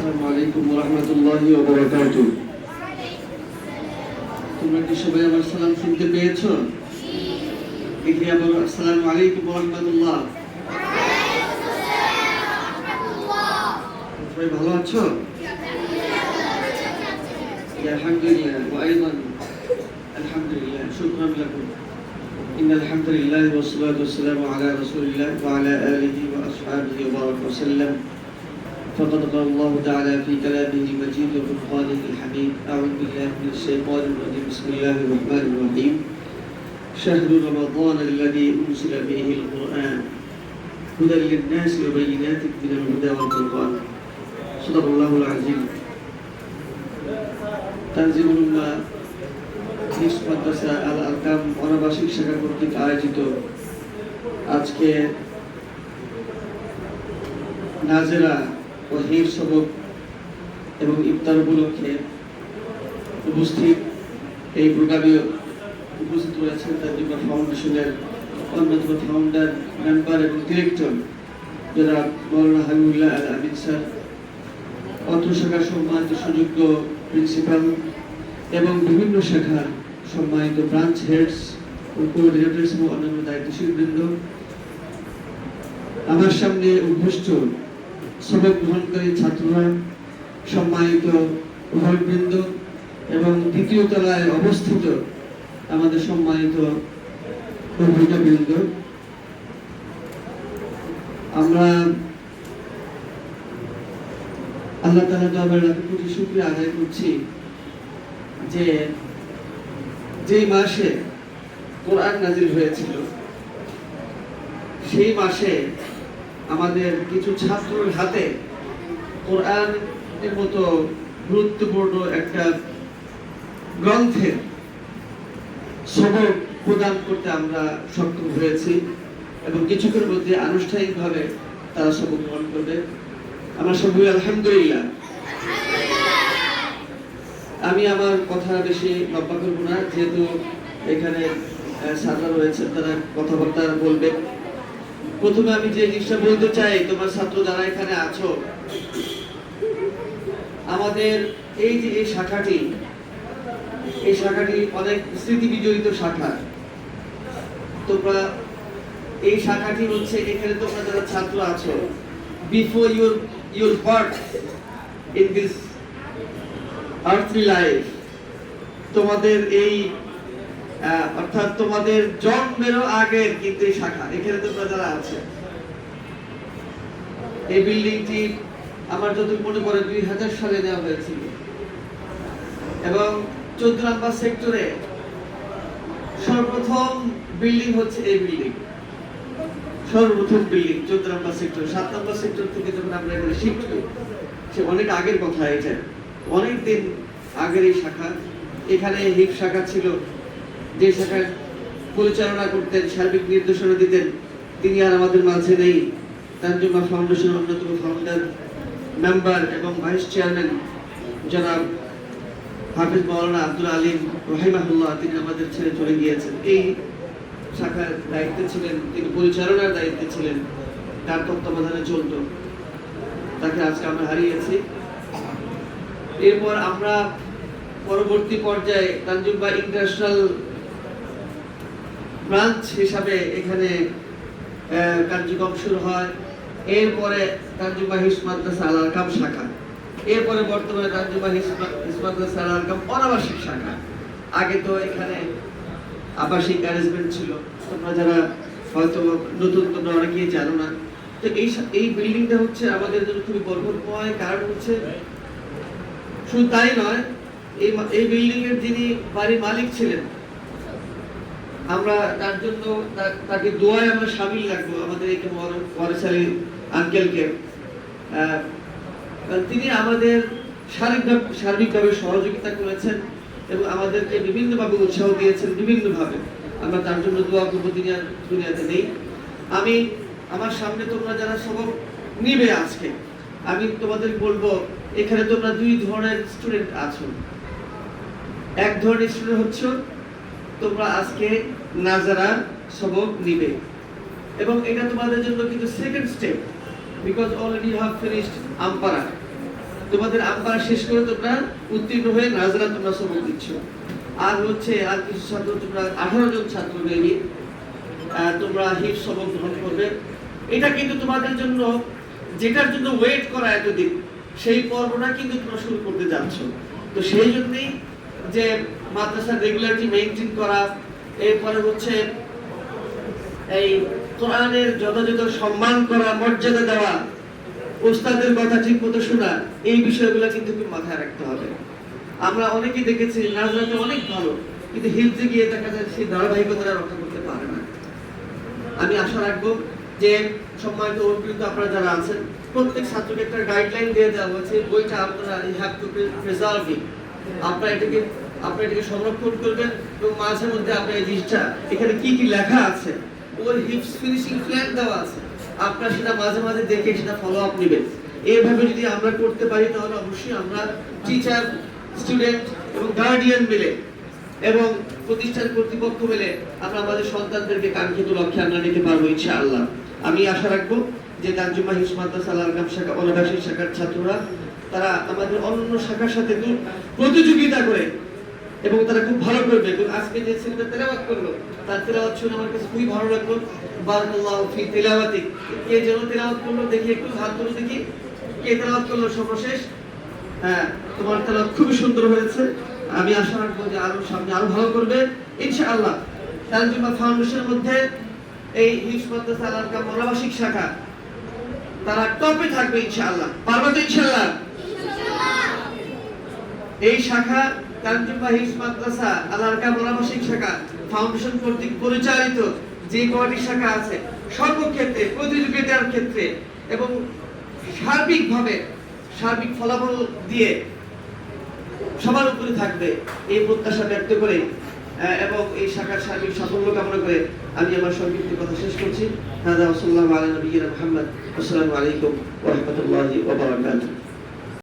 আসসালামু আলাইকুম ওয়া রাহমাতুল্লাহি ওয়া বারাকাতুহু। তোমরা কি সবাই আমার সালাম শুনতে পেয়েছো? দেখি আবার আসসালামু আলাইকুম ওয়া রাহমাতুল্লাহ। সবাই ভালো আছো? আলহামদুলিল্লাহ ওয়া আইদান আলহামদুলিল্লাহ শুকরান লাকুম। ইন্নাল হামদুলিল্লাহ ওয়া সলাতু ওয়াসসালামু আলা রাসূলিল্লাহ ওয়া আলা আলিহি ওয়া আসহাবিহি ওয়া বারাকা ওয়া সাল্লাম। فقد قال الله تعالى في كلامه المجيد وفرقانه الحميد أعوذ بالله من الشيطان الرجيم بسم الله الرحمن الرحيم شهر رمضان الذي أنزل فيه القرآن هدى للناس وبينات من الهدى والفرقان صدق الله العظيم تنزيل الأمة মাদ্রাসা আল আরকাম অনাবাসিক শাখা কর্তৃক আয়োজিত আজকে নাজেরা ও হিফজ সবক এবং ইফতার উপলক্ষে উপস্থিত এই প্রোগ্রামে উপস্থিত রয়েছেন তাজুবা ফাউন্ডেশনের অন্যতম ফাউন্ডার মেম্বার এবং ডিরেক্টর যারা মৌলানা হাবিবুল্লাহ আল আমিন স্যার, অত্র শাখার সম্মানিত সুযোগ্য প্রিন্সিপাল এবং বিভিন্ন শাখার সম্মানিত ব্রাঞ্চ হেডস ও কোঅর্ডিনেটরস এবং অন্যান্য দায়িত্বশীল বৃন্দ, আমার সামনে উপস্থিত সবক গ্রহণকারী ছাত্ররা, সম্মানিত অভিভাবকবৃন্দ এবং দ্বিতীয় তলায় অবস্থিত আমাদের সম্মানিত অভিভাবকবৃন্দ, আমরা আল্লাহ তাআলার দরবারে লাখ কোটি শুকরিয়া আদায় করছি যে যেই মাসে কোরআন নাজিল হয়েছিল সেই মাসে আমাদের কিছু ছাত্রের হাতে কোরআনের মতো গুরুত্বপূর্ণ একটা গ্রন্থের সবক প্রদান করতে আমরা সক্ষম হয়েছি এবং কিছুক্ষণের মধ্যে আনুষ্ঠানিকভাবে তারা সবক গ্রহণ করবে। আমরা সবাই আলহামদুলিল্লাহ। আমি আমার কথা বেশি লম্বা করব না, যেহেতু এখানে ছাত্ররা রয়েছে তারা কথাবার্তা বলবে। প্রথমে আমি যে জিনিসটা বলতে চাই, তোমার ছাত্র যারা এখানে আছো, আমাদের এই যে এই শাখাটি অনেক স্মৃতি বিজড়িত শাখা। তোমরা এই শাখাটি হচ্ছে, এখানে তোমরা যারা ছাত্র আছো, before your birth in this earthly life, তোমাদের এই অর্থাৎ তোমাদের জন্মেরও আগের কিন্তু এই শাখা এখানে তোমরা যারা আছে। এই বিল্ডিংটি আমার যতটুকু মনে পড়ে 2000 সালে দেওয়া হয়েছিল এবং 14 নম্বর সেক্টরে সর্বপ্রথম বিল্ডিং হচ্ছে এই বিল্ডিং, সর্বপ্রথম বিল্ডিং 14 নম্বর সেক্টর। 7 নম্বর সেক্টর থেকে যখন আমরা এখানে শিফট হই, সে অনেক আগের কথা, এটা অনেক দিন আগের এই শাখা। এখানে হিফ শাখা ছিল, যে শাখার পরিচালনা করতেন, সার্বিক নির্দেশনা দিতেন, তিনি আর আমাদের মাঝে নেই। তানজুমা ফাউন্ডেশনের অন্যতম ফাউন্ডার, মেম্বার এবং ভাইস চেয়ারম্যান জনাব হাফিজ মাওলানা আব্দুল আলিম রাহিমাহুল্লাহ, তিনি আমাদের ছেড়ে চলে গিয়েছেন। এই শাখার দায়িত্বে ছিলেন তিনি, পরিচালনার দায়িত্বে ছিলেন, তার তত্ত্বাবধানে চলত। তাকে আজকে আমরা হারিয়েছি। এরপর আমরা পরবর্তী পর্যায়ে তানজুমা ইন্টারন্যাশনাল ব্রাঞ্চ হিসাবে এখানে কার্যক্রম শুরু হয়। এরপরে তানজুমা হিফজ মাদ্রাসা আল আরকাম শাখা, এরপরে বর্তমানে তানজুমা হিফজ মাদ্রাসা আল আরকাম অনাবাসিক শাখা। আগে তো এখানে আবাসিক অ্যারেঞ্জমেন্ট ছিল, তোমরা যারা হয়তো নতুন তোমরা অনেকেই জানো না। তো এই বিল্ডিংটা হচ্ছে আমাদের জন্য খুবই গর্বময়, কারণ হচ্ছে শুধু তাই নয়, এই বিল্ডিং এর যিনি বাড়ির মালিক ছিলেন, আমরা তার জন্য তাকে দোয়ায় আমরা শামিল রাখবো, আমাদের এই ওয়ারিস আলী আঙ্কেলকে। তিনি আমাদের সার্বিকভাবে সহযোগিতা করেছেন এবং আমাদেরকে বিভিন্নভাবে উৎসাহ দিয়েছেন বিভিন্নভাবে। আমরা তার জন্য দোয়া করবো, তিনি আর দুনিয়াতে নেই। আমি আমার সামনে তোমরা যারা সবক নিবে আজকে, আমি তোমাদের বলবো, এখানে তোমরা দুই ধরনের স্টুডেন্ট আছো। এক ধরনের স্টুডেন্ট হচ্ছে তোমরা আজকে নাজারা সবক নিবে এবং এটা তোমাদের জন্য কিন্তু second step, because already you have finished আমপারা। তোমাদের আব্বা শেষ করে তোমরা উত্তীর্ণ হয়ে নাজরা তোমরা সবক দিচ্ছ। আর হচ্ছে আর কিছু ছাত্র তোমরা 18 জন ছাত্র নিয়ে তোমরা হিফজ সবক গ্রহণ করবে। এটা কিন্তু তোমাদের জন্য যেটার জন্য ওয়েট করা এতদিন, সেই পর্বটা কিন্তু তোমরা শুরু করতে যাচ্ছ। তো সেই জন্যই যে মাদ্রাসার রেগুলারিটি মেইনটেইন করা, এরপরে হচ্ছে এই কোরআনের যথাযথ সম্মান করা, মর্যাদা দেওয়া, ওস্তাদের কথা ঠিক মতো শোনা, এই বিষয়গুলো কিন্তু খুব মাথায় রাখতে হবে। আমরা অনেকেই দেখেছি নাজরাতে অনেক ভালো, কিন্তু হিফজে গিয়ে দেখা যায় সেই ধারাবাহিকতা রক্ষা করতে পারে না। আমি আশা রাখবো যে সম্মানিত অভিজ্ঞ আপনারা যারা আছেন, প্রত্যেক ছাত্রকে একটা গাইডলাইন দিয়ে দেওয়া হয়েছে, বইটা আপনারা হ্যাভ টু প্রিজার্ভ ইট, আপনারা এটাকে সংরক্ষণ করবেন এবং মাঝে মধ্যে আপনার এই জিনিসটা এখানে কি কি লেখা আছে, ওর হিপস ফিনিশিং প্ল্যান দেওয়া আছে, আপনারা সেটা মাঝে মাঝে দেখে সেটা ফলো আপ নেবেন। এইভাবে যদি আমরা করতে পারি তাহলে অবশ্যই আমরা টিচার, স্টুডেন্ট এবং গার্ডিয়ান মিলে এবং প্রতিষ্ঠান কর্তৃপক্ষ মিলে আমরা আমাদের সন্তানদেরকে কাঙ্ক্ষিত লক্ষ্যে আমরা নিতে পারবো ইনশাআল্লাহ। আমি আশা রাখবো যে তানজুমা হিফজ মাদ্রাসা আল-আরকাম শাখা অনাবাসিক শাখার ছাত্ররা তারা আমাদের অন্য শাখার সাথে খুব প্রতিযোগিতা করে এবং তারা খুব ভালো করবে। এবং আজকে যে ছেলেটা তেলাওয়াত করলো, তার তেলাওয়াত শুনে আমার কাছে খুবই ভালো লাগলো। বারাকাল্লাহু ফি তিলাওয়াতি, কে যেন তেলাওয়াত করলো দেখি, একটু হাত তুলে দেখি কে তেলাওয়াত করলো সর্বশেষ। হ্যাঁ, তোমার তেলাওয়াত খুবই সুন্দর হয়েছে। আমি আশা রাখবো যে আরো সামনে আরো ভালো করবে ইনশাআল্লাহ। তানজুমা ফাউন্ডেশনের মধ্যে এই হিফজ মাদ্রাসা আল-আরকাম অনাবাসিক শাখা তারা টপে থাকবে ইনশাআল্লাহ। পারবে তো ইনশাআল্লাহ? এই শাখা তানজুমা হিফজ মাদ্রাসা আল-আরকাম অনাবাসিক শাখা ফাউন্ডেশন কর্তৃক পরিচালিত যে কয়টি শাখা আছে, সর্বক্ষেত্রে প্রতিযোগিতার ক্ষেত্রে এবং সার্বিক ফলাফল দিয়ে সবার উপরে থাকবে এই প্রত্যাশা ব্যক্ত করে এবং এই শাখার সার্বিক সাফল্য কামনা করে আমি আমার সংক্ষিপ্ত কথা শেষ করছি। হাদা ওয়া সাল্লাল্লাহু আলা নবিয়িনা মুহাম্মদ। আসসালামু আলাইকুম ওয়া রাহমাতুল্লাহি ওয়া বারাকাতুহু।